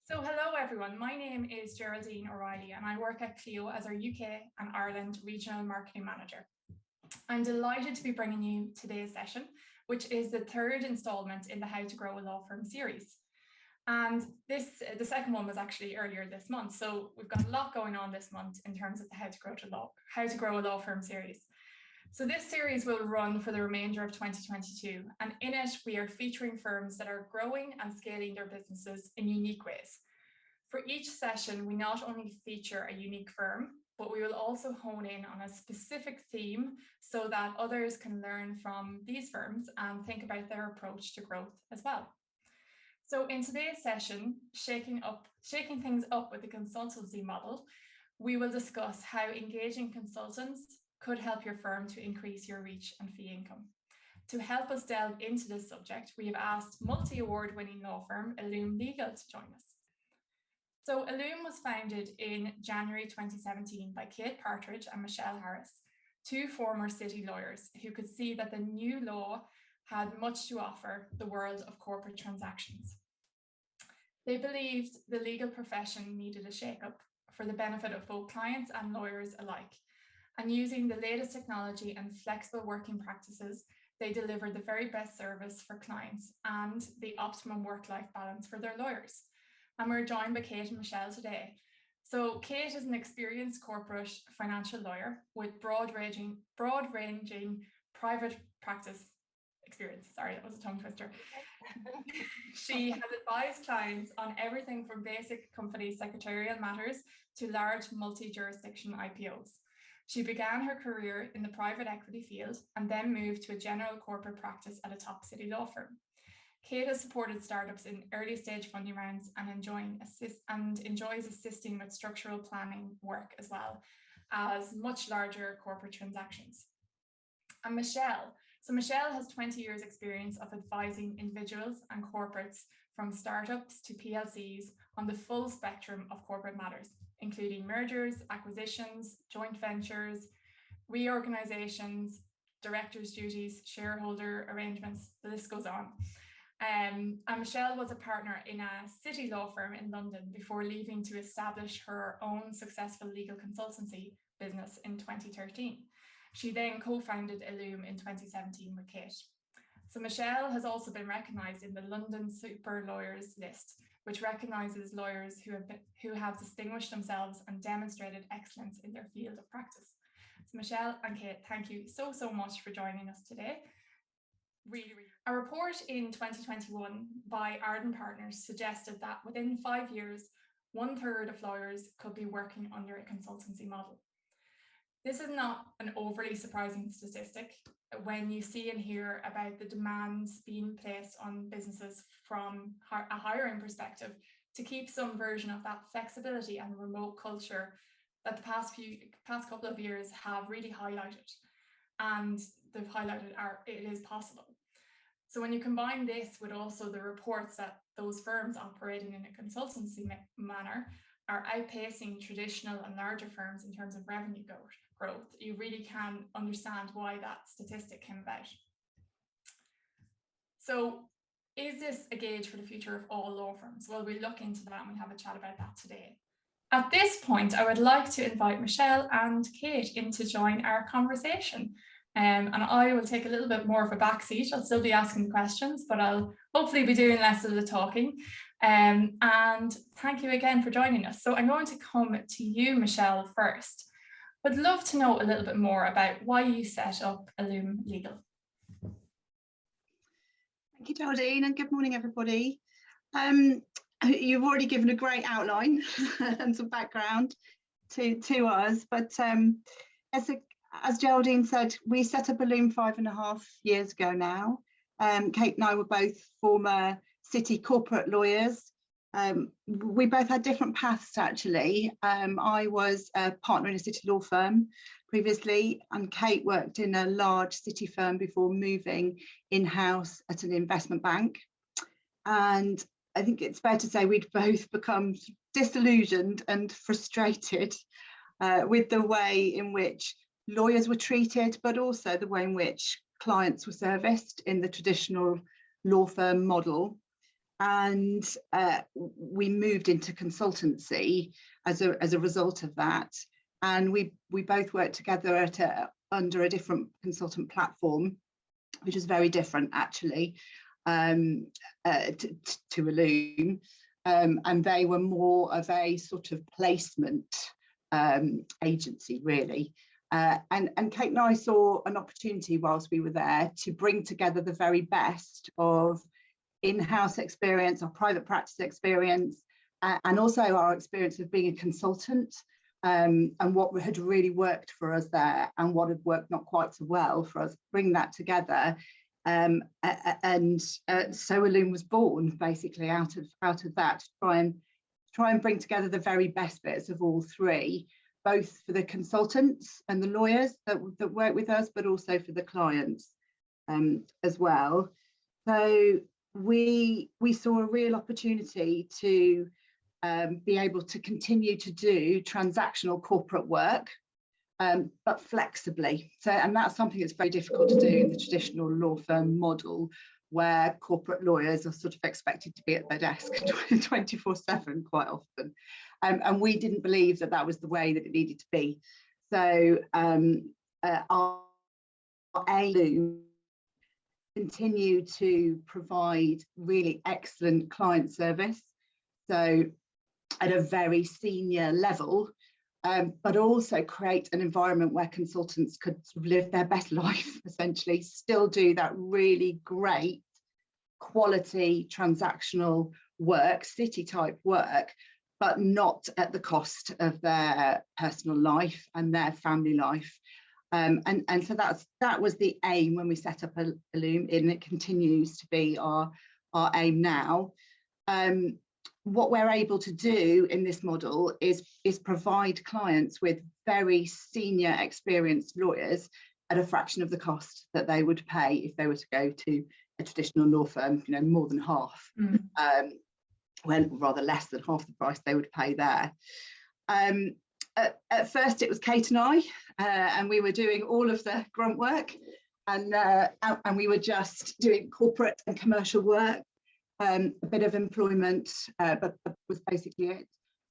So hello everyone, my name is Geraldine O'Reilly and I work at Clio as our UK and Ireland Regional Marketing Manager. I'm delighted to be bringing you today's session, which is the third instalment in the How to Grow a Law Firm series. And the second one was actually earlier this month. So we've got a lot going on this month in terms of the How to Grow a Law Firm series. So this series will run for the remainder of 2022, and in it we are featuring firms that are growing and scaling their businesses in unique ways. For each session, we not only feature a unique firm, but we will also hone in on a specific theme so that others can learn from these firms and think about their approach to growth as well. So in today's session, shaking things up with the consultancy model, we will discuss how engaging consultants could help your firm to increase your reach and fee income. To help us delve into this subject, we have asked multi-award winning law firm Illume Legal to join us. So Illume was founded in January 2017 by Kate Partridge and Michelle Harris, two former city lawyers who could see that the new law had much to offer the world of corporate transactions. They believed the legal profession needed a shake-up for the benefit of both clients and lawyers alike. And using the latest technology and flexible working practices, they delivered the very best service for clients and the optimum work-life balance for their lawyers. And we're joined by Kate and Michelle today. So Kate is an experienced corporate financial lawyer with broad-ranging private practice experience. Sorry, that was a tongue twister. She has advised clients on everything from basic company secretarial matters to large multi-jurisdiction IPOs. She began her career in the private equity field and then moved to a general corporate practice at a top city law firm. Kate has supported startups in early stage funding rounds and enjoys assisting with structural planning work as well as much larger corporate transactions. And Michelle has 20 years experience of advising individuals and corporates from startups to PLCs on the full spectrum of corporate matters, including mergers, acquisitions, joint ventures, reorganizations, directors' duties, shareholder arrangements, the list goes on. And Michelle was a partner in a city law firm in London before leaving to establish her own successful legal consultancy business in 2013. She then co-founded Illume in 2017 with Kate. So Michelle has also been recognised in the London Super Lawyers list, which recognises lawyers who have distinguished themselves and demonstrated excellence in their field of practice. So Michelle and Kate, thank you so much for joining us today. Really. A report in 2021 by Arden Partners suggested that within 5 years, 1/3 of lawyers could be working under a consultancy model. This is not an overly surprising statistic when you see and hear about the demands being placed on businesses from a hiring perspective to keep some version of that flexibility and remote culture that the past couple of years have really highlighted. And they've highlighted it is possible. So when you combine this with also the reports that those firms operating in a consultancy manner are outpacing traditional and larger firms in terms of revenue growth, you really can understand why that statistic came about. So is this a gauge for the future of all law firms? Well, we'll look into that and we'll have a chat about that today. At this point, I would like to invite Michelle and Kate in to join our conversation. And I will take a little bit more of a backseat. I'll still be asking the questions, but I'll hopefully be doing less of the talking. And thank you again for joining us. So I'm going to come to you, Michelle, first. Would love to know a little bit more about why you set up Illume Legal. Thank you, Geraldine, and good morning, everybody. You've already given a great outline and some background to us, but as Geraldine said, we set up Illume 5.5 years ago now. Kate and I were both former city corporate lawyers. We both had different paths, actually. I was a partner in a city law firm previously, and Kate worked in a large city firm before moving in-house at an investment bank. And I think it's fair to say we'd both become disillusioned and frustrated with the way in which lawyers were treated, but also the way in which clients were serviced in the traditional law firm model. and we moved into consultancy as a result of that. And we both worked together under a different consultant platform, which is very different actually to Illume. And they were more of a sort of placement agency, really. And Kate and I saw an opportunity whilst we were there to bring together the very best of in-house experience, our private practice experience, and also our experience of being a consultant, and what had really worked for us there and what had worked not quite so well for us, bring that together. So Illume was born basically out of that, to try and bring together the very best bits of all three, both for the consultants and the lawyers that work with us, but also for the clients as well. So we saw a real opportunity to be able to continue to do transactional corporate work, but flexibly. So, and that's something that's very difficult to do in the traditional law firm model, where corporate lawyers are sort of expected to be at their desk 24/7 quite often. And we didn't believe that that was the way that it needed to be. So our aim continue to provide really excellent client service, so at a very senior level, but also create an environment where consultants could sort of live their best life, essentially, still do that really great quality transactional work, city type work, but not at the cost of their personal life and their family life. And so that was the aim when we set up Illume, and it continues to be our aim now. What we're able to do in this model is provide clients with very senior experienced lawyers at a fraction of the cost that they would pay if they were to go to a traditional law firm, you know, more than half, well, rather less than half the price they would pay there. At first it was Kate and I, and we were doing all of the grunt work, and we were just doing corporate and commercial work, a bit of employment, but that was basically it.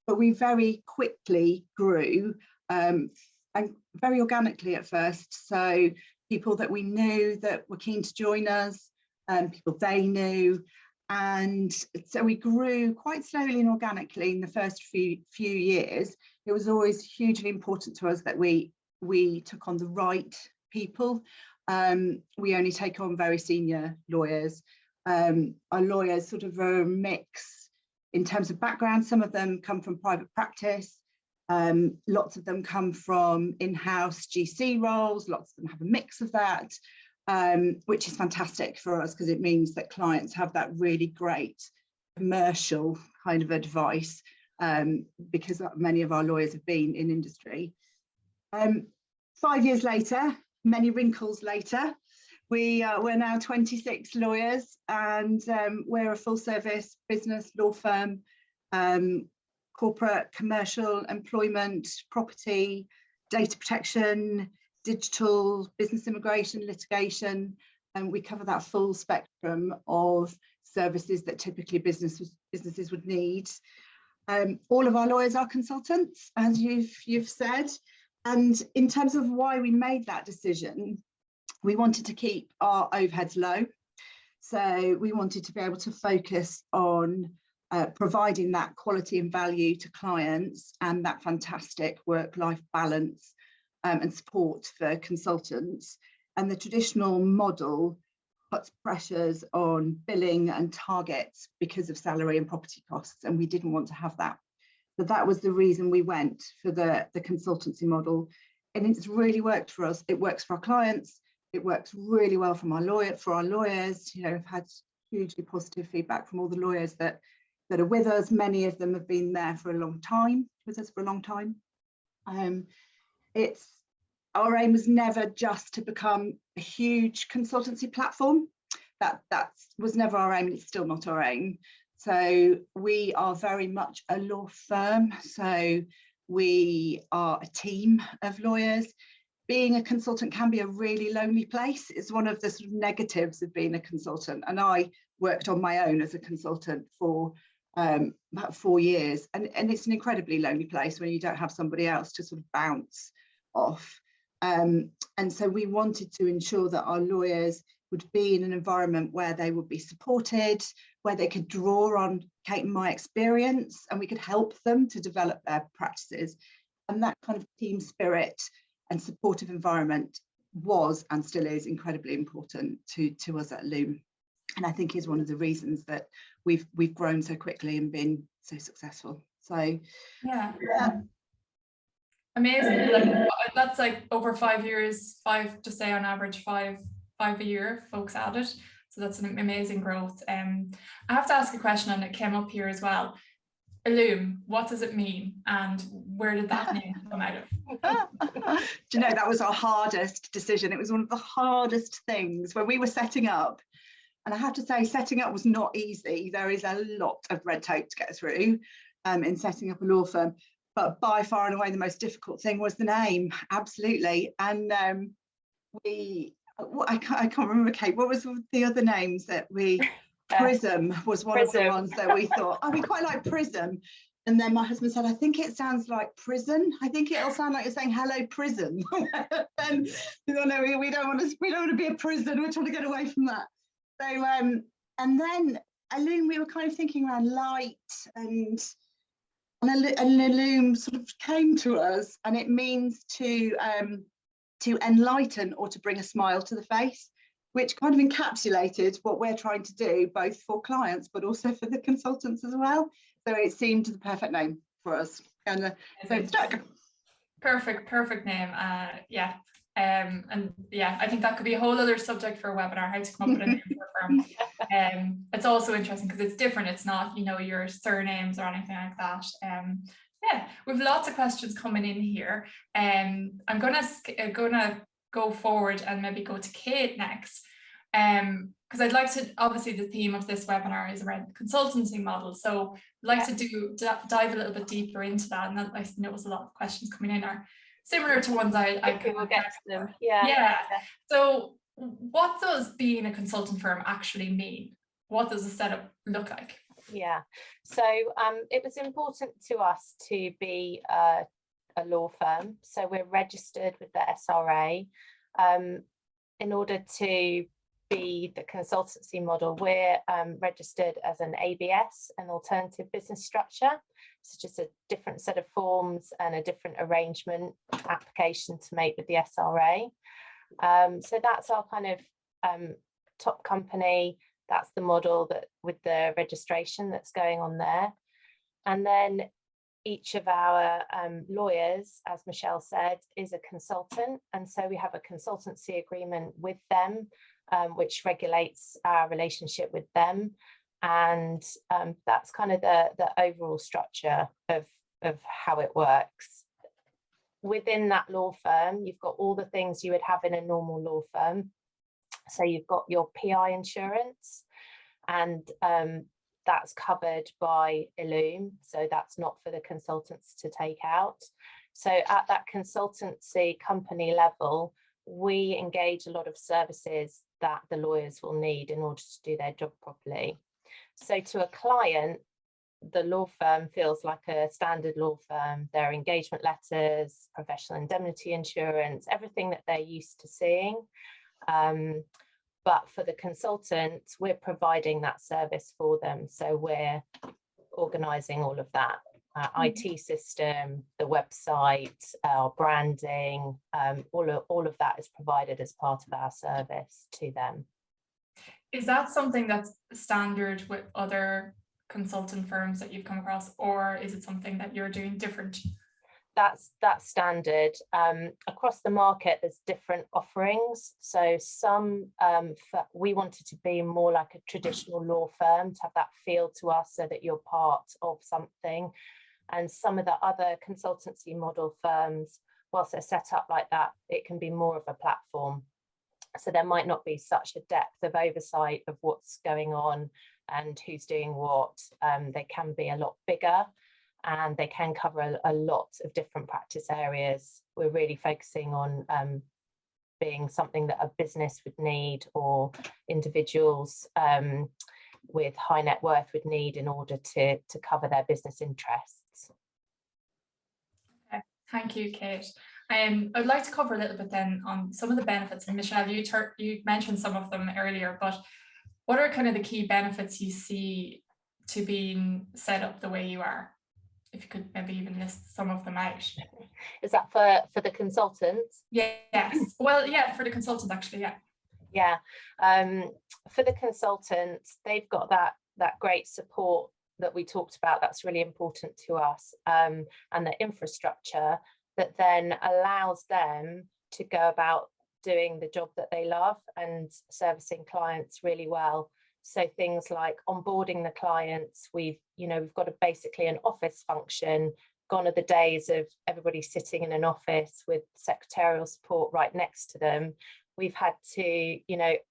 But we very quickly grew, and very organically at first. So people that we knew that were keen to join us, people they knew. And so we grew quite slowly and organically in the first few years. It was always hugely important to us that we took on the right people. We only take on very senior lawyers. Our lawyers sort of are a mix in terms of background. Some of them come from private practice. Lots of them come from in-house GC roles. Lots of them have a mix of that. Which is fantastic for us, because it means that clients have that really great commercial kind of advice, because many of our lawyers have been in industry. 5 years later, many wrinkles later, we're now 26 lawyers, and we're a full service business law firm, corporate, commercial, employment, property, data protection, digital, business immigration, litigation, and we cover that full spectrum of services that typically businesses would need. All of our lawyers are consultants, as you've said, and in terms of why we made that decision, we wanted to keep our overheads low. So we wanted to be able to focus on providing that quality and value to clients and that fantastic work-life balance and support for consultants. And the traditional model puts pressures on billing and targets because of salary and property costs, and we didn't want to have that. So that was the reason we went for the consultancy model, and it's really worked for us. It works for our clients. It works really well for our lawyers. You know, we've had hugely positive feedback from all the lawyers that are with us. Many of them have been there for a long time, with us for a long time. Our aim was never just to become a huge consultancy platform. That was never our aim, and it's still not our aim. So we are very much a law firm. So we are a team of lawyers. being a consultant can be a really lonely place. It's one of the sort of negatives of being a consultant. And I worked on my own as a consultant for about 4 years. And it's an incredibly lonely place when you don't have somebody else to sort of bounce off. And so we wanted to ensure that our lawyers would be in an environment where they would be supported, where they could draw on Kate and my experience, and we could help them to develop their practices. And that kind of team spirit and supportive environment was and still is incredibly important to us at Illume, and I think is one of the reasons that we've grown so quickly and been so successful. So yeah. Amazing. Like, that's like over 5 years, to say on average five a year folks added, so that's an amazing growth. I have to ask a question, and it came up here as well. Illume, what does it mean, and where did that name come out of? Do you know, that was our hardest decision. It was one of the hardest things when we were setting up, and I have to say, setting up was not easy. There is a lot of red tape to get through in setting up a law firm, but by far and away the most difficult thing was the name. Absolutely. And I can't remember, Kate, what was the other names that we Prism was one of the ones that we thought, oh, we quite like Prism. And then my husband said, I think it sounds like prison. I think it'll sound like you're saying hello prison. And we don't know, we don't want to be a prison. We're trying to get away from that. So and then Illume, we were kind of thinking around light, and Illume sort of came to us, and it means to enlighten or to bring a smile to the face, which kind of encapsulated what we're trying to do, both for clients, but also for the consultants as well. So it seemed the perfect name for us. And so it stuck. Perfect name. Yeah. And yeah, I think that could be a whole other subject for a webinar, how to come up with a name for a firm. It's also interesting because it's different. It's not, your surnames or anything like that. Yeah, we've lots of questions coming in here. I'm gonna go forward and maybe go to Kate next, because I'd like to, obviously the theme of this webinar is around the consultancy model, so I'd like to dive a little bit deeper into that, and I notice a lot of questions coming in are similar to ones I will get to them. Yeah. So what does being a consultant firm actually mean? What does the setup look like? Yeah, so it was important to us to be a law firm, so we're registered with the SRA. In order to be the consultancy model, we're registered as an ABS, an alternative business structure, so just a different set of forms and a different arrangement application to make with the SRA. So that's our kind of top company. That's the model that with the registration that's going on there. And then each of our lawyers, as Michelle said, is a consultant. And so we have a consultancy agreement with them, which regulates our relationship with them. And that's kind of the overall structure of how it works. Within that law firm, you've got all the things you would have in a normal law firm. So you've got your PI insurance, and that's covered by Illume. So that's not for the consultants to take out. So at that consultancy company level, we engage a lot of services that the lawyers will need in order to do their job properly. So to a client, the law firm feels like a standard law firm. Their engagement letters, professional indemnity insurance, everything that they're used to seeing. But for the consultant, we're providing that service for them. So we're organising all of that, IT system, the website, our branding, all of that is provided as part of our service to them. Is that something that's standard with other consultant firms that you've come across, or is it something that you're doing different? That's standard. Across the market, there's different offerings. So some, we wanted to be more like a traditional law firm, to have that feel to us so that you're part of something. And some of the other consultancy model firms, whilst they're set up like that, it can be more of a platform. So there might not be such a depth of oversight of what's going on and who's doing what. They can be a lot bigger. and they can cover a lot of different practice areas. We're really focusing on being something that a business would need, or individuals with high net worth would need in order to cover their business interests. Okay, thank you, Kate. I'd like to cover a little bit then on some of the benefits. And Michelle, you mentioned some of them earlier, but what are kind of the key benefits you see to being set up the way you are? If you could maybe even list some of them out. Is that for the consultants? Yes. Well, yeah, for the consultants actually, yeah. Yeah. For the consultants, they've got that great support that we talked about. That's really important to us, and the infrastructure that then allows them to go about doing the job that they love and servicing clients really well. So things like onboarding the clients, we've got basically an office function. Gone are the days of everybody sitting in an office with secretarial support right next to them. We've had to,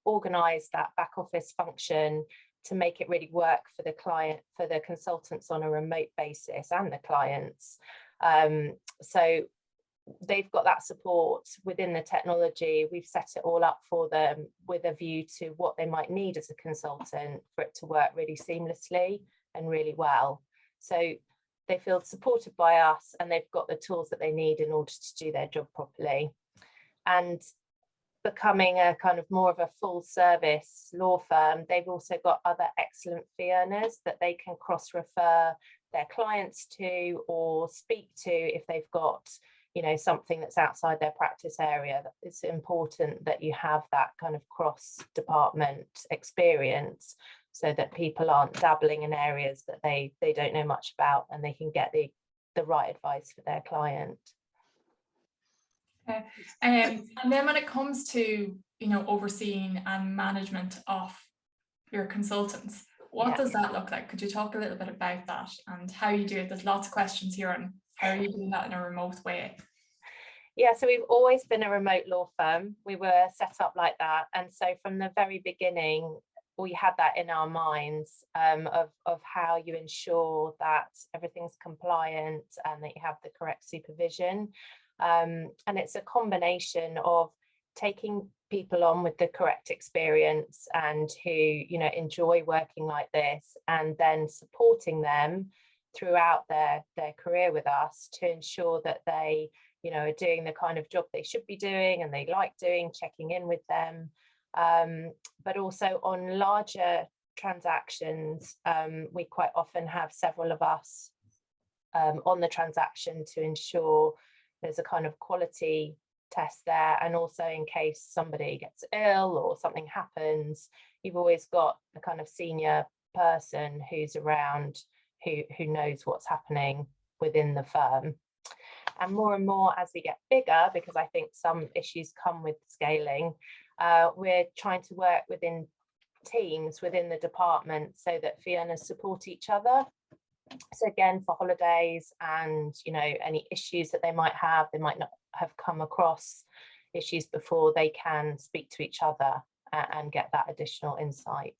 organise that back office function to make it really work for the client, for the consultants on a remote basis, and the clients. So they've got that support within the technology. We've set it all up for them with a view to what they might need as a consultant for it to work really seamlessly and really well. So they feel supported by us, and they've got the tools that they need in order to do their job properly. And becoming a kind of more of a full service law firm, they've also got other excellent fee earners that they can cross-refer their clients to or speak to if they've got something that's outside their practice area. It's important that you have that kind of cross-department experience, so that people aren't dabbling in areas that they don't know much about, and they can get the right advice for their client. Okay. And then when it comes to overseeing and management of your consultants, what does that look like? Could you talk a little bit about that and how you do it? There's lots of questions here on how are you doing that in a remote way? Yeah, so we've always been a remote law firm. We were set up like that, and so from the very beginning we had that in our minds, of how you ensure that everything's compliant and that you have the correct supervision. And it's a combination of taking people on with the correct experience and who enjoy working like this, and then supporting them throughout their career with us to ensure that they are doing the kind of job they should be doing and they like doing, checking in with them. But also on larger transactions, we quite often have several of us on the transaction to ensure there's a kind of quality test there, and also in case somebody gets ill or something happens, you've always got a kind of senior person who's around who knows what's happening within the firm. And more as we get bigger, because I think some issues come with scaling, we're trying to work within teams within the department so that fee earners support each other. So again, for holidays and any issues that they might not have come across issues before, they can speak to each other and get that additional insight.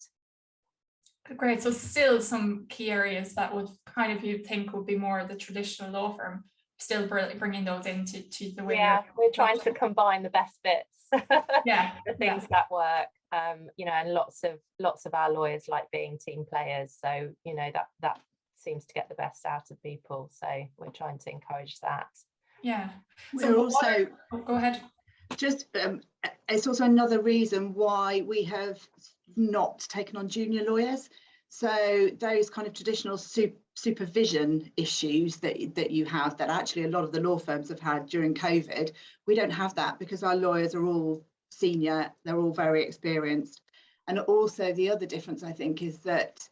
Great. So still some key areas that would kind of you think would be more the traditional law firm, still bringing those into the way. Yeah, we're trying to combine the best bits. Yeah, the things that work. And lots of our lawyers like being team players, so that seems to get the best out of people, so we're trying to encourage that. Yeah. We're also go ahead. Just it's also another reason why we have not taken on junior lawyers. So those kind of traditional supervision issues that you have, that actually a lot of the law firms have had during COVID, we don't have that because our lawyers are all senior, they're all very experienced. And also the other difference, I think, is that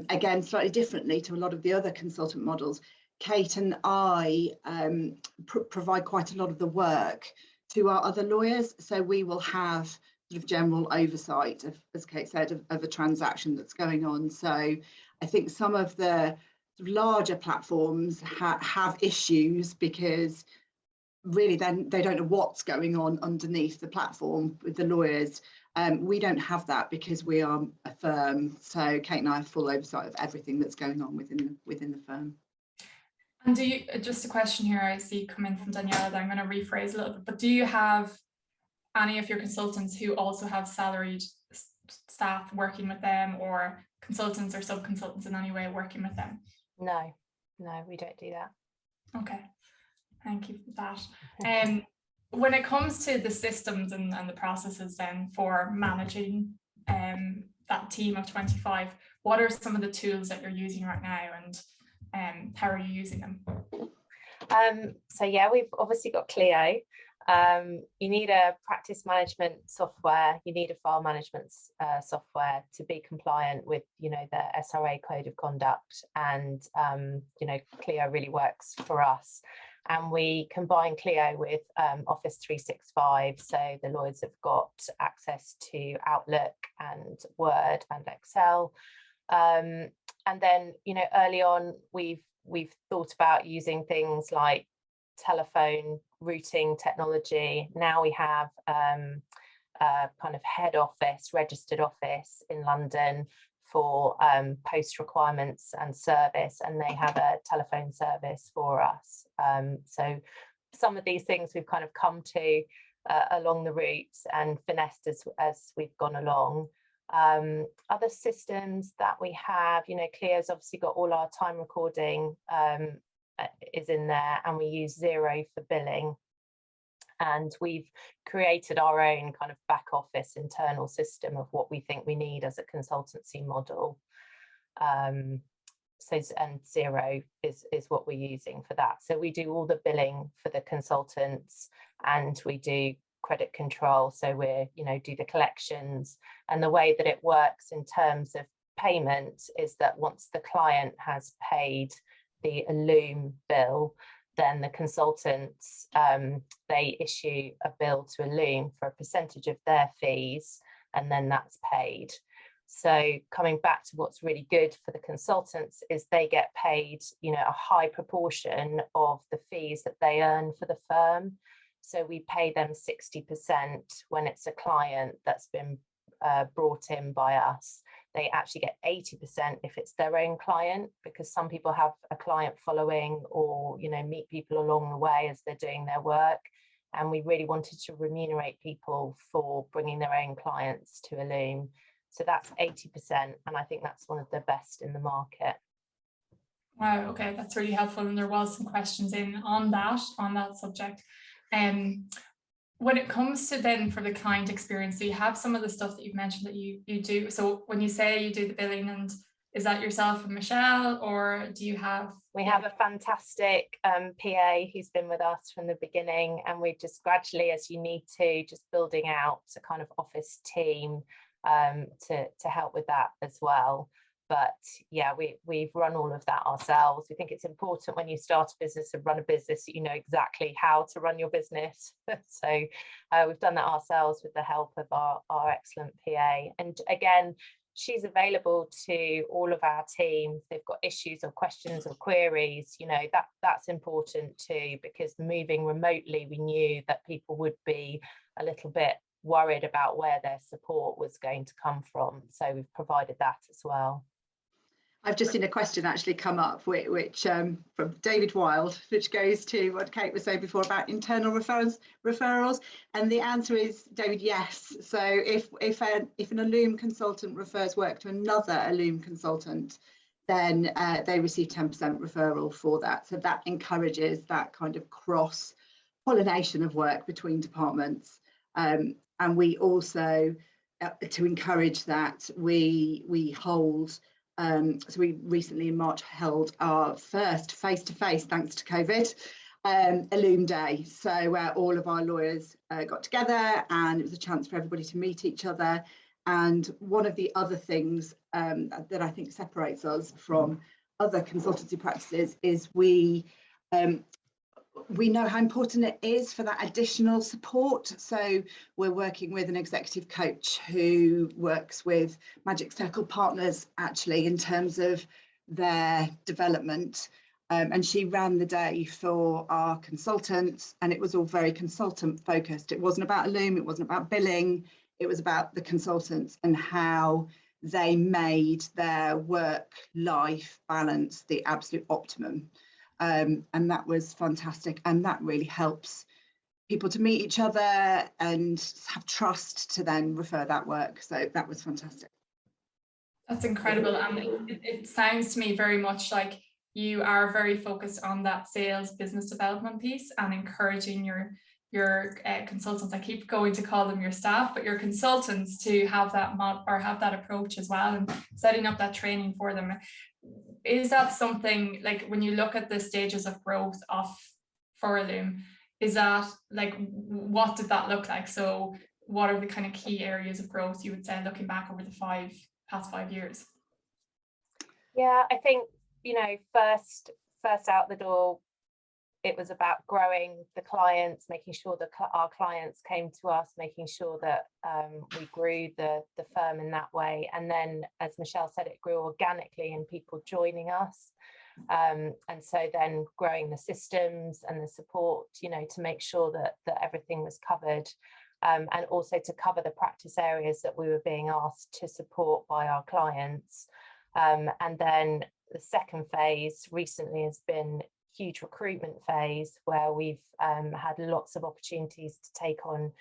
again, slightly differently to a lot of the other consultant models, Kate and I provide quite a lot of the work to our other lawyers. So we will have sort of general oversight of, as Kate said, of a transaction that's going on. So I think some of the larger platforms have issues because really then they don't know what's going on underneath the platform with the lawyers. We don't have that because we are a firm. So Kate and I have full oversight of everything that's going on within the firm. And do you, just a question here I see come in from Daniela that I'm going to rephrase a little bit, but do you have any of your consultants who also have salaried staff working with them, or consultants or sub-consultants in any way working with them? No, we don't do that. Okay, thank you for that. When it comes to the systems and the processes then for managing that team of 25, what are some of the tools that you're using right now, and how are you using them? So yeah, we've obviously got Clio. You need a practice management software, you need a file management software to be compliant with, you know, the SRA code of conduct, and you know, Clio really works for us. And we combine Clio with Office 365, so the lawyers have got access to Outlook and Word and Excel. And then, you know, early on we've thought about using things like telephone routing technology. Now we have a kind of head office, registered office in London for post requirements and service, and they have a telephone service for us. So some of these things we've kind of come to along the routes and finessed as we've gone along. Other systems that we have, you know, Clio's obviously got all our time recording is in there, and we use Xero for billing. And we've created our own kind of back office internal system of what we think we need as a consultancy model. And Xero is what we're using for that. So we do all the billing for the consultants, and we do credit control. So we're, you know, do the collections. And the way that it works in terms of payment is that once the client has paid the Illume bill, then the consultants, they issue a bill to Illume for a percentage of their fees, and then that's paid. So coming back to what's really good for the consultants is they get paid, you know, a high proportion of the fees that they earn for the firm. So we pay them 60% when it's a client that's been brought in by us. They actually get 80% if it's their own client, because some people have a client following, or, you know, meet people along the way as they're doing their work. And we really wanted to remunerate people for bringing their own clients to Illume. So that's 80%. And I think that's one of the best in the market. Wow, okay, that's really helpful. And there was some questions in on that subject. When it comes to then for the client experience, so you have some of the stuff that you've mentioned that you do. So when you say you do the billing, and is that yourself and Michelle, or do you have? We have a fantastic PA who's been with us from the beginning, and we've just gradually, as you need to, just building out a kind of office team to help with that as well. But yeah, we've run all of that ourselves. We think it's important when you start a business and run a business that you know exactly how to run your business. So we've done that ourselves with the help of our excellent PA. And again, she's available to all of our team. If they've got issues or questions or queries, you know, that's important too, because moving remotely, we knew that people would be a little bit worried about where their support was going to come from. So we've provided that as well. I've just seen a question actually come up, which from David Wild, which goes to what Kate was saying before about internal referrals. And the answer is, David, yes. So if an Illume consultant refers work to another Illume consultant, then they receive 10% referral for that. So that encourages that kind of cross pollination of work between departments. And we also, to encourage that, we hold. So we recently in March held our first face-to-face, thanks to COVID, Illume Day. So where all of our lawyers got together, and it was a chance for everybody to meet each other. And one of the other things that I think separates us from other consultancy practices is we know how important it is for that additional support. So we're working with an executive coach who works with Magic Circle partners actually in terms of their development. And she ran the day for our consultants, and it was all very consultant focused. It wasn't about Illume, it wasn't about billing, it was about the consultants and how they made their work-life balance the absolute optimum. and that was fantastic, and that really helps people to meet each other and have trust to then refer that work. So that was fantastic. That's incredible. And it sounds to me very much like you are very focused on that sales business development piece and encouraging your consultants. I keep going to call them your staff, but your consultants to have that have that approach as well, and setting up that training for them. Is that something, like when you look at the stages of growth for Illume, is that like, what did that look like? So what are the kind of key areas of growth you would say, looking back over the past 5 years? Yeah, I think, first out the door, it was about growing the clients, making sure that our clients came to us, making sure that we grew the firm in that way. And then, as Michelle said, it grew organically and people joining us. And so then growing the systems and the support, to make sure that everything was covered, and also to cover the practice areas that we were being asked to support by our clients. And then the second phase recently has been huge recruitment phase, where we've had lots of opportunities to take on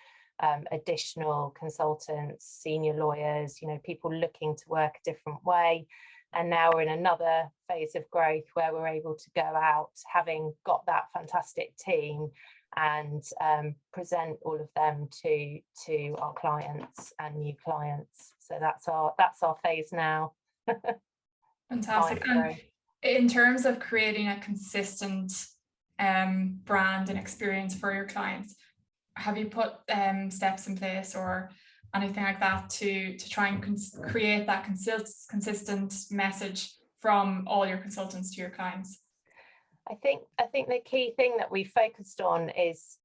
additional consultants, senior lawyers, people looking to work a different way. And now we're in another phase of growth where we're able to go out, having got that fantastic team, and present all of them to our clients and new clients. So that's our phase now. Fantastic. And in terms of creating a consistent brand and experience for your clients, have you put steps in place or anything like that to try and create that consistent message from all your consultants to your clients? I think the key thing that we focused on is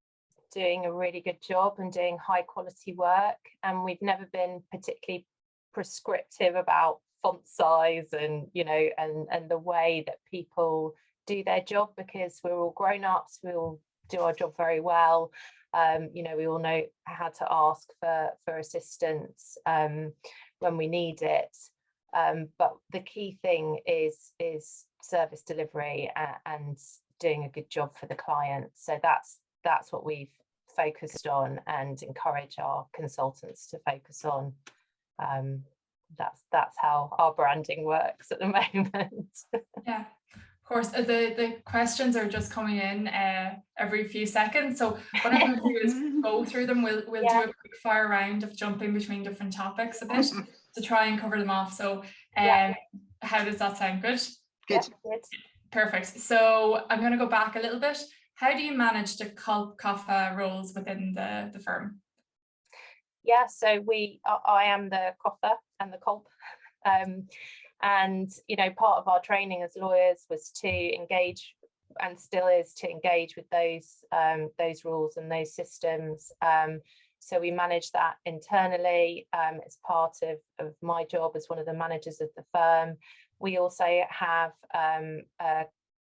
doing a really good job and doing high quality work, and we've never been particularly prescriptive about font size and and the way that people do their job, because we're all grown-ups, we all do our job very well. We all know how to ask for assistance when we need it, but the key thing is service delivery and doing a good job for the client. So that's what we've focused on and encourage our consultants to focus on. That's how our branding works at the moment. Yeah, of course. The questions are just coming in every few seconds, so what I'm going to do is go through them. We'll do a quick fire round of jumping between different topics a bit to try and cover them off. So how does that sound? Good? Good. Good. Perfect. So I'm going to go back a little bit. How do you manage the COFA roles within the firm? Yeah, so I am the COFA and the COLP, and part of our training as lawyers was to engage, and still is, to engage with those rules and those systems. So we manage that internally. It's part of my job as one of the managers of the firm. We also have a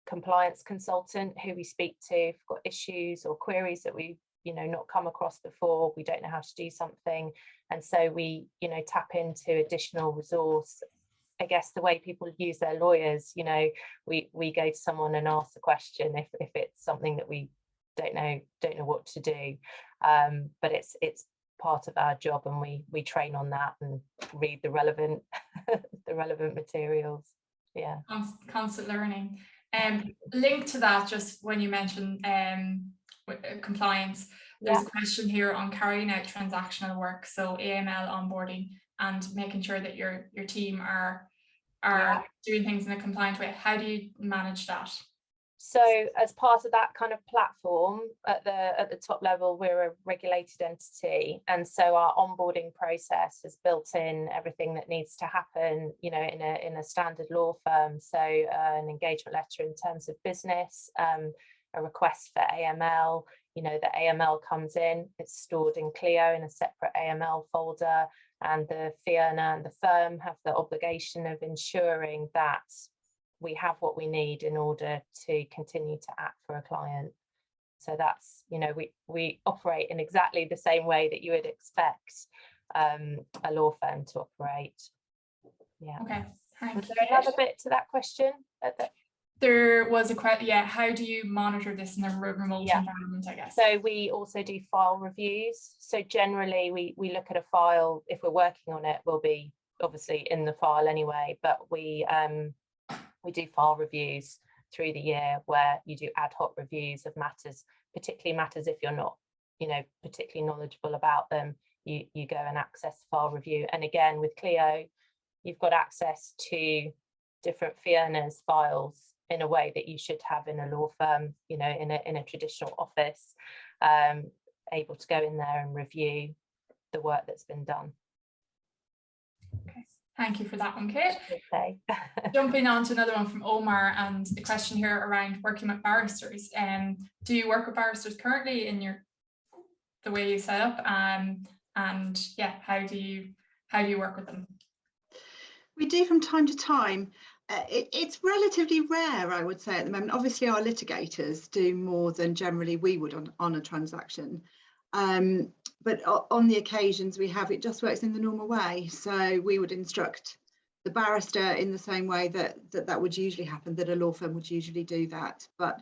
compliance consultant who we speak to if we've got issues or queries that we've not come across before, we don't know how to do something, and so we tap into additional resource. I guess the way people use their lawyers, we go to someone and ask the question if it's something that we don't know what to do, but it's part of our job, and we train on that and read the relevant materials. Yeah, constant learning. Linked to that, just when you mentioned compliance, there's a question here on carrying out transactional work, so AML onboarding and making sure that your team are doing things in a compliant way. How do you manage that? So as part of that kind of platform at the top level, we're a regulated entity, and so our onboarding process has built in everything that needs to happen, in a standard law firm. So an engagement letter in terms of business, a request for AML. The AML comes in, it's stored in Clio in a separate AML folder, and the fee earner and the firm have the obligation of ensuring that we have what we need in order to continue to act for a client. So that's, we operate in exactly the same way that you would expect a law firm to operate. Yeah. Okay. Was there another bit to that question? There was a question, yeah, how do you monitor this in a remote Yeah. environment, I guess? So we also do file reviews. So generally we look at a file, if we're working on it, we'll be obviously in the file anyway, but we do file reviews through the year where you do ad hoc reviews of matters, particularly matters if you're not, you know, particularly knowledgeable about them, you go and access file review. And again, with Clio, you've got access to different fee earners files in a way that you should have in a law firm, you know, in a traditional office, able to go in there and review the work that's been done. Okay, thank you for that one, Kate. Okay. Jumping on to another one from Omar, and a question here around working with barristers. Do you work with barristers currently in the way you set up? And yeah, how do you work with them? We do from time to time. It's relatively rare, I would say, at the moment. Obviously, our litigators do more than generally we would on a transaction. But on the occasions we have, it just works in the normal way. So we would instruct the barrister in the same way that would usually happen, that a law firm would usually do that. But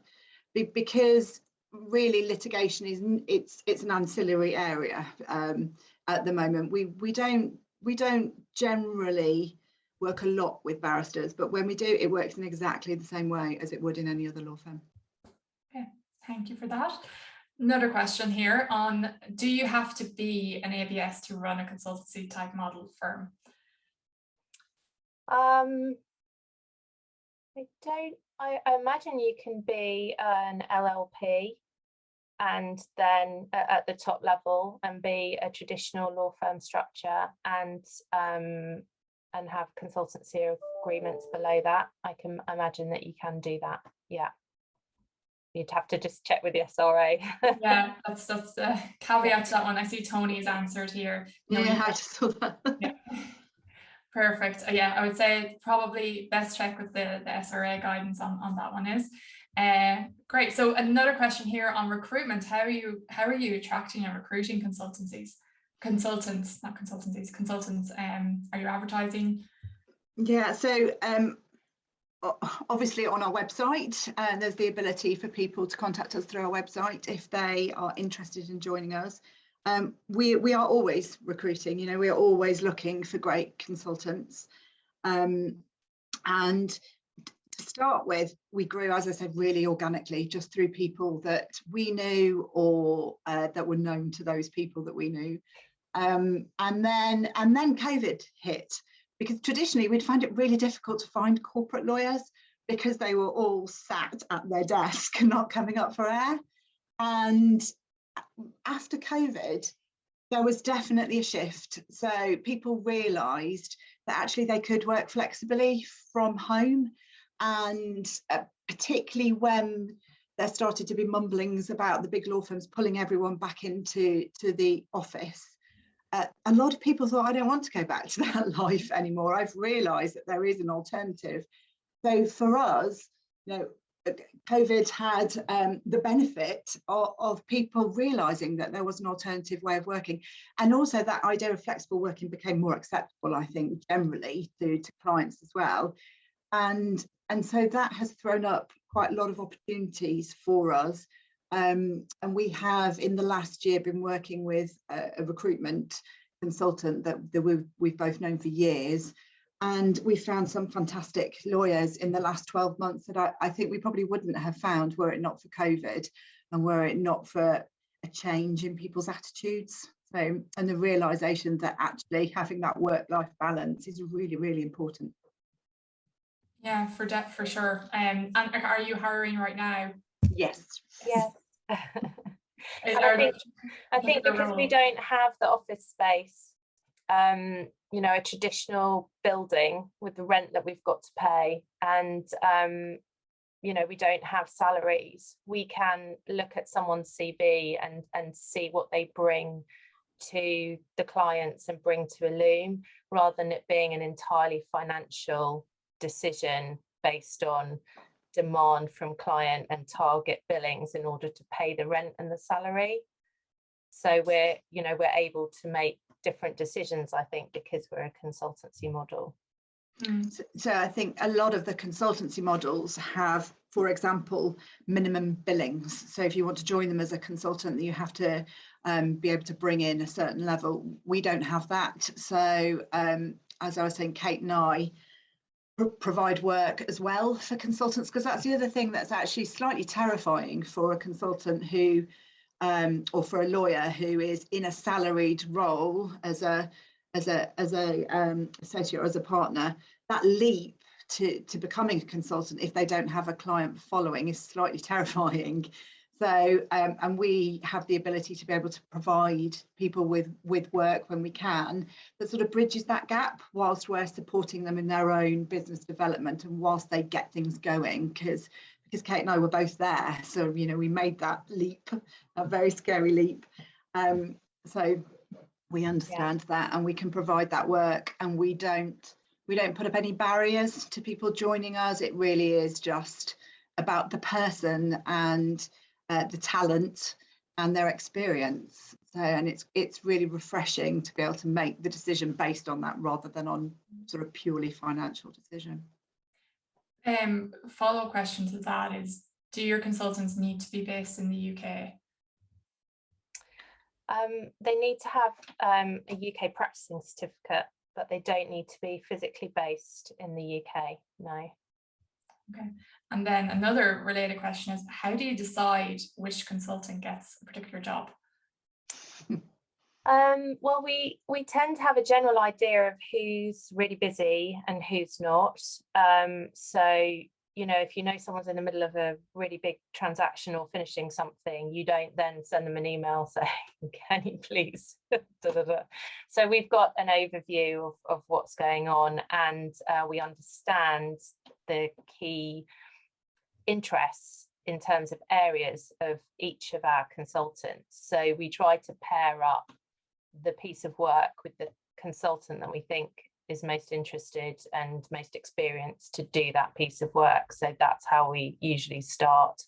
because really litigation it's an ancillary area at the moment, we don't generally work a lot with barristers, but when we do, it works in exactly the same way as it would in any other law firm. Okay, thank you for that. Another question here on, do you have to be an ABS to run a consultancy type model firm? I imagine you can be an LLP and then at the top level and be a traditional law firm structure and have consultancy agreements below that. I can imagine that you can do that. Yeah. You'd have to just check with the SRA. Yeah, that's a caveat to that one. I see Tony's answered here. No, yeah, I just saw that. Yeah. Perfect. Yeah, I would say probably best check with the SRA guidance on that one is. Great. So another question here on recruitment. How are you attracting and recruiting consultants? Are you advertising? Yeah, so obviously on our website, there's the ability for people to contact us through our website if they are interested in joining us. We are always recruiting, you know, we are always looking for great consultants. And to start with, we grew, as I said, really organically, just through people that we knew or that were known to those people that we knew. And then COVID hit, because traditionally we'd find it really difficult to find corporate lawyers because they were all sat at their desk and not coming up for air. And after COVID, there was definitely a shift. So people realised that actually they could work flexibly from home, and particularly when there started to be mumblings about the big law firms pulling everyone back into the office. A lot of people thought, I don't want to go back to that life anymore. I've realised that there is an alternative. So for us, you know, COVID had the benefit of people realising that there was an alternative way of working, and also that idea of flexible working became more acceptable, I think, generally to clients as well. And so that has thrown up quite a lot of opportunities for us. And we have in the last year been working with a recruitment consultant that we've both known for years, and we found some fantastic lawyers in the last 12 months that I think we probably wouldn't have found were it not for COVID and were it not for a change in people's attitudes. So, and the realization that actually having that work-life balance is really, really important. Yeah, for sure. And are you hiring right now? Yes. Yes. I think because we don't have the office space, you know, a traditional building with the rent that we've got to pay, and you know, we don't have salaries, we can look at someone's CV and see what they bring to the clients and bring to Illume, rather than it being an entirely financial decision based on demand from client and target billings in order to pay the rent and the salary. So we're able to make different decisions, I think, because we're a consultancy model. So I think a lot of the consultancy models have, for example, minimum billings. So if you want to join them as a consultant, you have to be able to bring in a certain level. We don't have that. So as I was saying, Kate and I provide work as well for consultants, because that's the other thing that's actually slightly terrifying for a consultant who, or for a lawyer who is in a salaried role as a associate or as a partner. That leap to becoming a consultant, if they don't have a client following, is slightly terrifying. So and we have the ability to be able to provide people with work when we can, that sort of bridges that gap whilst we're supporting them in their own business development and whilst they get things going, because Kate and I were both there, so you know, we made that leap, a very scary leap. So we understand that, and we can provide that work, and we don't put up any barriers to people joining us. It really is just about the person and the talent and their experience. So, and it's really refreshing to be able to make the decision based on that rather than on sort of purely financial decision. Follow-up question to that is, do your consultants need to be based in the UK? They need to have a UK practicing certificate, but they don't need to be physically based in the UK, no. Okay, and then another related question is, how do you decide which consultant gets a particular job? Well, we tend to have a general idea of who's really busy and who's not. So, you know, if you know someone's in the middle of a really big transaction or finishing something, you don't then send them an email saying, can you please? So we've got an overview of what's going on, and we understand the key interests in terms of areas of each of our consultants. So we try to pair up the piece of work with the consultant that we think is most interested and most experienced to do that piece of work. So that's how we usually start,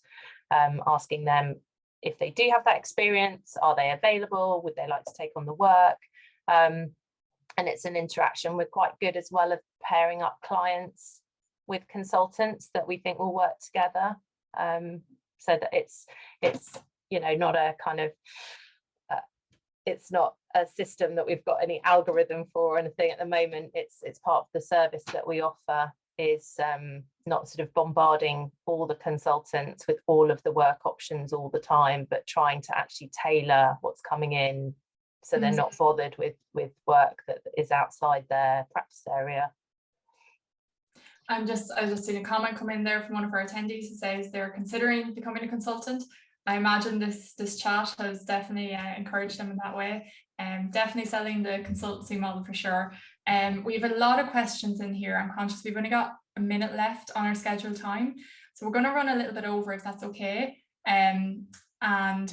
asking them if they do have that experience, are they available, would they like to take on the work? And it's an interaction. We're quite good as well at pairing up clients with consultants that we think will work together, so that it's you know, not a kind of it's not a system that we've got any algorithm for or anything at the moment. It's part of the service that we offer, is not sort of bombarding all the consultants with all of the work options all the time, but trying to actually tailor what's coming in so they're not bothered with work that is outside their practice area. I just seen a comment come in there from one of our attendees who says they're considering becoming a consultant. I imagine this chat has definitely encouraged them in that way, and definitely selling the consultancy model for sure. We have a lot of questions in here. I'm conscious we've only got a minute left on our scheduled time, so we're going to run a little bit over if that's okay. And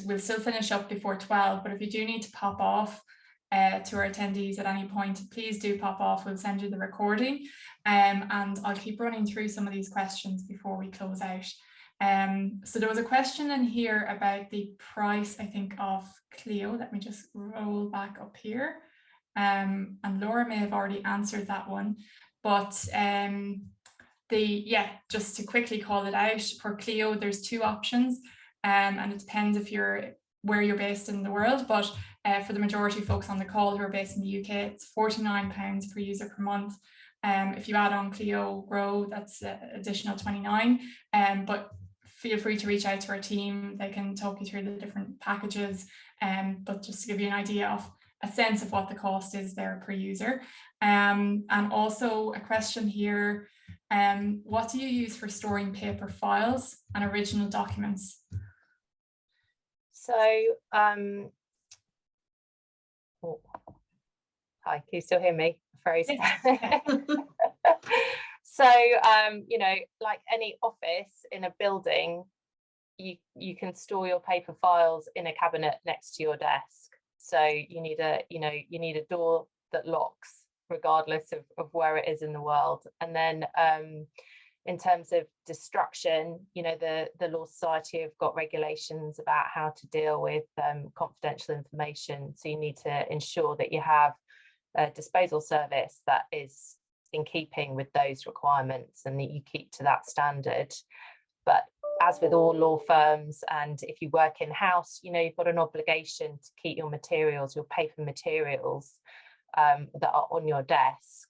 we'll still finish up before 12, but if you do need to pop off to our attendees at any point, please do pop off. We'll send you the recording, and I'll keep running through some of these questions before we close out. So there was a question in here about the price, I think, of Clio. Let me just roll back up here. And Laura may have already answered that one, but just to quickly call it out, for Clio, there's two options, and it depends if where you're based in the world, but for the majority of folks on the call who are based in the UK, it's £49 per user per month. If you add on Clio Grow, that's additional 29, but feel free to reach out to our team. They can talk you through the different packages, but just to give you an idea of a sense of what the cost is there per user. And also a question here, what do you use for storing paper files and original documents? So, hi, can you still hear me? Froze. So, you know, like any office in a building, you can store your paper files in a cabinet next to your desk. So you need a door that locks regardless of where it is in the world. And then in terms of destruction, you know, the Law Society have got regulations about how to deal with confidential information. So you need to ensure that you have a disposal service that is in keeping with those requirements and that you keep to that standard. But as with all law firms, and if you work in-house, you know, you've got an obligation to keep your materials, your paper materials that are on your desk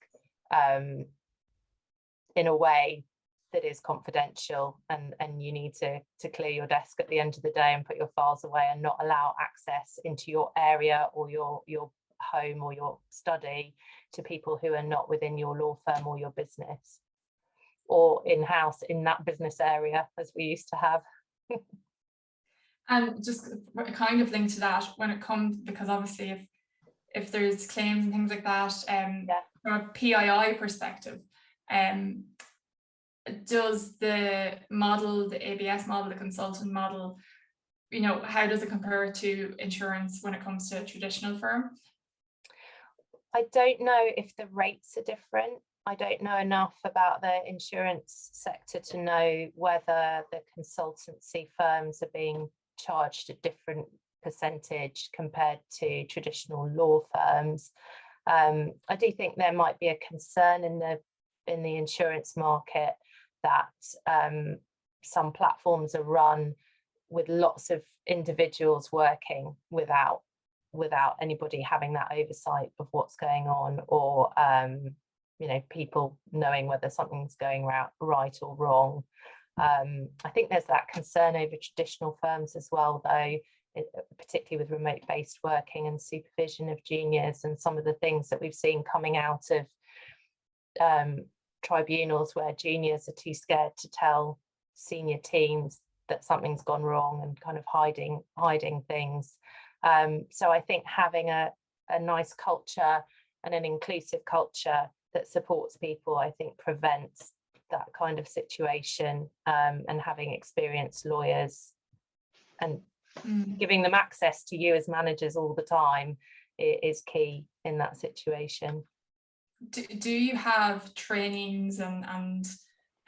in a way that is confidential, and you need to clear your desk at the end of the day and put your files away and not allow access into your area or your home or your study to people who are not within your law firm or your business, or in-house in that business area, as we used to have. And just kind of linked to that, when it comes, because obviously if there's claims and things like that, from a PII perspective, does the model, the ABS model, the consultant model, you know, how does it compare to insurance when it comes to a traditional firm? I don't know if the rates are different. I don't know enough about the insurance sector to know whether the consultancy firms are being charged a different percentage compared to traditional law firms. I do think there might be a concern in the insurance market that some platforms are run with lots of individuals working without anybody having that oversight of what's going on, or you know, people knowing whether something's going right or wrong. I think there's that concern over traditional firms as well, though, particularly with remote-based working and supervision of juniors, and some of the things that we've seen coming out of tribunals where juniors are too scared to tell senior teams that something's gone wrong and kind of hiding things. So I think having a nice culture and an inclusive culture that supports people, I think, prevents that kind of situation, and having experienced lawyers and giving them access to you as managers all the time is key in that situation. Do you have trainings and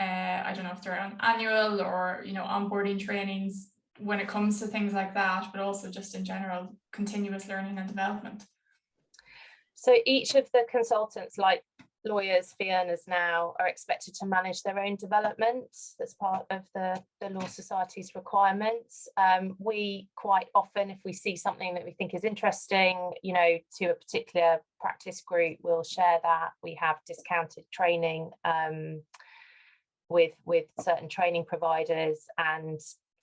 I don't know if they're annual or, you know, onboarding trainings when it comes to things like that, but also just in general, continuous learning and development? So each of the consultants, like lawyers, fee earners now, are expected to manage their own development. That's part of the Law Society's requirements. We quite often, if we see something that we think is interesting, you know, to a particular practice group, we'll share that. We have discounted training with certain training providers, and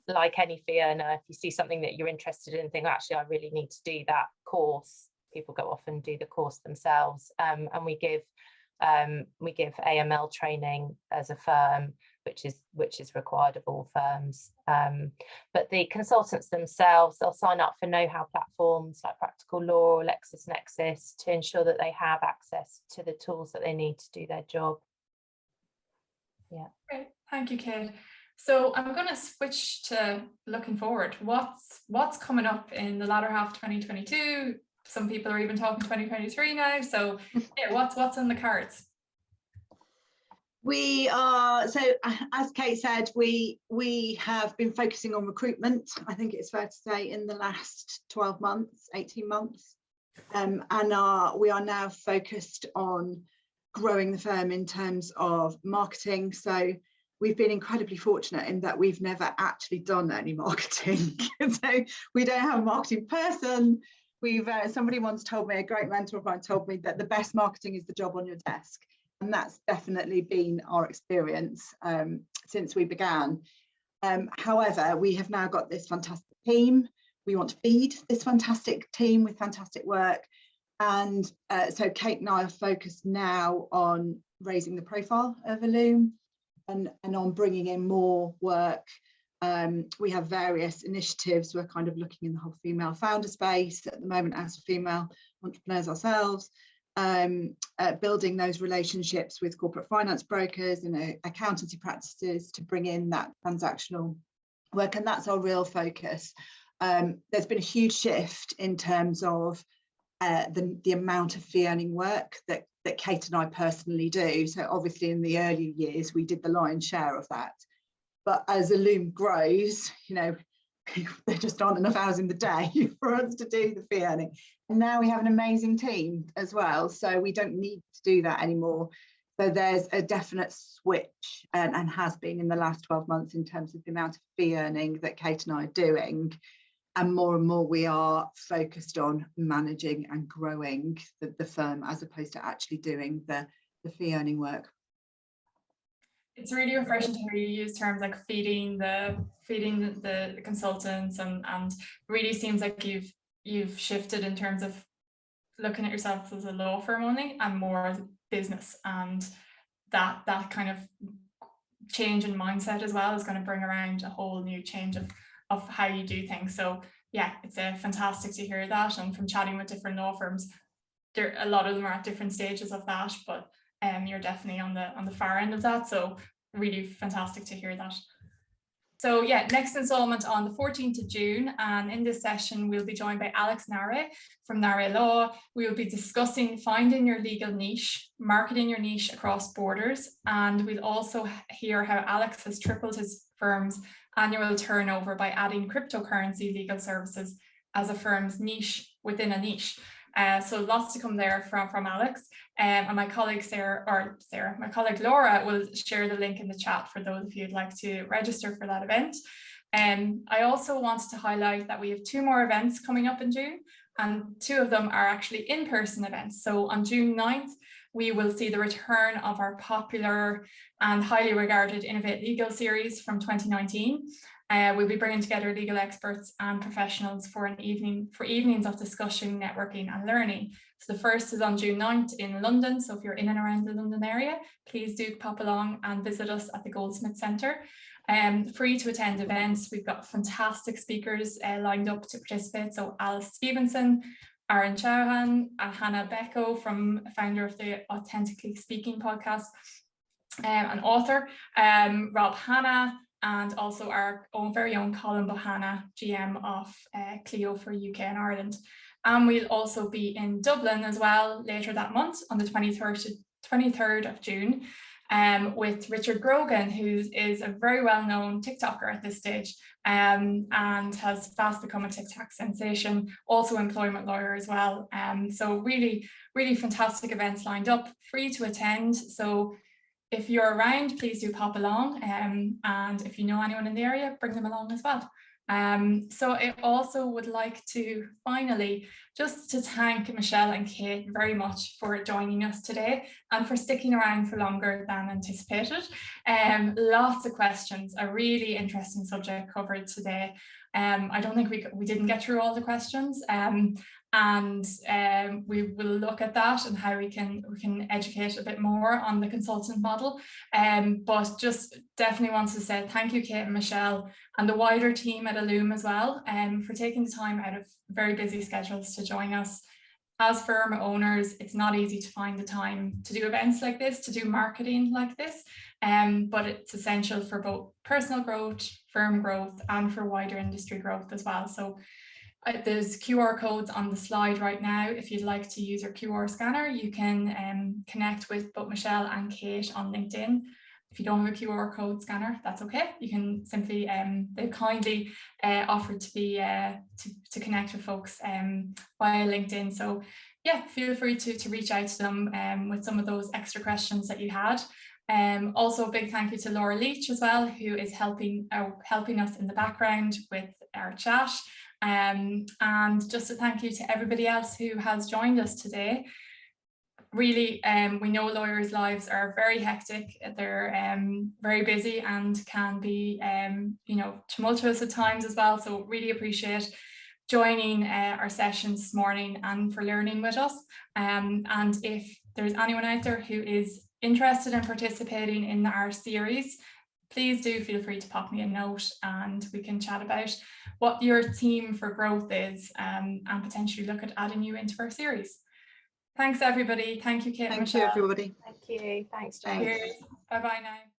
like any fee earner, if you see something that you're interested in and think, actually, I really need to do that course, people go off and do the course themselves. And we give AML training as a firm, which is required of all firms. But the consultants themselves, they'll sign up for know-how platforms like Practical Law or LexisNexis to ensure that they have access to the tools that they need to do their job. Yeah. Great, thank you, Kate. So I'm going to switch to looking forward. What's coming up in the latter half of 2022? Some people are even talking 2023 now. So yeah, what's in the cards? We are, so as Kate said, we have been focusing on recruitment, I think it's fair to say, in the last 12 months, 18 months. And we are now focused on growing the firm in terms of marketing. So we've been incredibly fortunate in that we've never actually done any marketing. So we don't have a marketing person. We've somebody once told me, a great mentor of mine told me, that the best marketing is the job on your desk. And that's definitely been our experience since we began. However, we have now got this fantastic team. We want to feed this fantastic team with fantastic work. And so Kate and I are focused now on raising the profile of Illume and on bringing in more work. We have various initiatives. We're kind of looking in the whole female founder space at the moment as female entrepreneurs ourselves, building those relationships with corporate finance brokers and accountancy practices to bring in that transactional work. And that's our real focus. There's been a huge shift in terms of the amount of fee earning work that Kate and I personally do. So obviously in the early years, we did the lion's share of that. But as Illume grows, you know, there just aren't enough hours in the day for us to do the fee earning. And now we have an amazing team as well. So we don't need to do that anymore. So there's a definite switch, and has been in the last 12 months in terms of the amount of fee earning that Kate and I are doing. And more we are focused on managing and growing the firm, as opposed to actually doing the fee earning work. It's really refreshing to hear you use terms like feeding the consultants, and really seems like you've shifted in terms of looking at yourself as a law firm only and more as a business, and that kind of change in mindset as well is going to bring around a whole new change of how you do things. So yeah, it's fantastic to hear that. And from chatting with different law firms, a lot of them are at different stages of that, but you're definitely on the far end of that. So really fantastic to hear that. So yeah, next installment on the 14th of June, and in this session we'll be joined by Alex Nare from Nare Law. We will be discussing finding your legal niche, marketing your niche across borders, and we'll also hear how Alex has tripled his firm's annual turnover by adding cryptocurrency legal services as a firm's niche within a niche. So lots to come there from Alex, and my colleague my colleague Laura will share the link in the chat for those of you who'd like to register for that event. I also wanted to highlight that we have 2 more events coming up in June, and 2 of them are actually in-person events. So on June 9th, we will see the return of our popular and highly regarded Innovate Legal series from 2019. We'll be bringing together legal experts and professionals for evenings of discussion, networking and learning. So the first is on June 9th in London. So if you're in and around the London area, please do pop along and visit us at the Goldsmith Centre. Free to attend events. We've got fantastic speakers lined up to participate. So Alice Stevenson, Aaron Chauhan, Hannah Becko, founder of the Authentically Speaking podcast, an author, Rob Hanna, and also our very own Colin Bohanna, GM of Clio for UK and Ireland. We'll also be in Dublin as well later that month on the 23rd of June with Richard Grogan, who is a very well-known TikToker at this stage, and has fast become a TikTok sensation, also employment lawyer as well. So really, really fantastic events lined up, free to attend. So if you're around, please do pop along, and if you know anyone in the area, bring them along as well. So I also would like to finally just to thank Michelle and Kate very much for joining us today and for sticking around for longer than anticipated. Lots of questions, a really interesting subject covered today. I don't think we didn't get through all the questions, and we will look at that and how we can educate a bit more on the consultant model. But just definitely want to say thank you, Kate and Michelle, and the wider team at Illume as well, for taking the time out of very busy schedules to join us. As firm owners, it's not easy to find the time to do events like this, to do marketing like this, but it's essential for both personal growth, firm growth, and for wider industry growth as well. So there's QR codes on the slide right now. If you'd like to use your QR scanner, you can connect with both Michelle and Kate on LinkedIn. If you don't have a QR code scanner, that's okay. You can simply, they've kindly offered to be to connect with folks via LinkedIn. So yeah, feel free to reach out to them with some of those extra questions that you had. Also a big thank you to Laura Leach as well, who is helping us in the background with our chat. And just a thank you to everybody else who has joined us today. Really, we know lawyers' lives are very hectic. They're very busy and can be, tumultuous at times as well. So really appreciate joining our sessions this morning and for learning with us. And if there's anyone out there who is interested in participating in our series, please do feel free to pop me a note and we can chat about what your theme for growth is, and potentially look at adding you into our series. Thanks, everybody. Thank you, Kate. Thank you, everybody. Thank you. Thanks, Thanks. Cheers. Bye-bye now.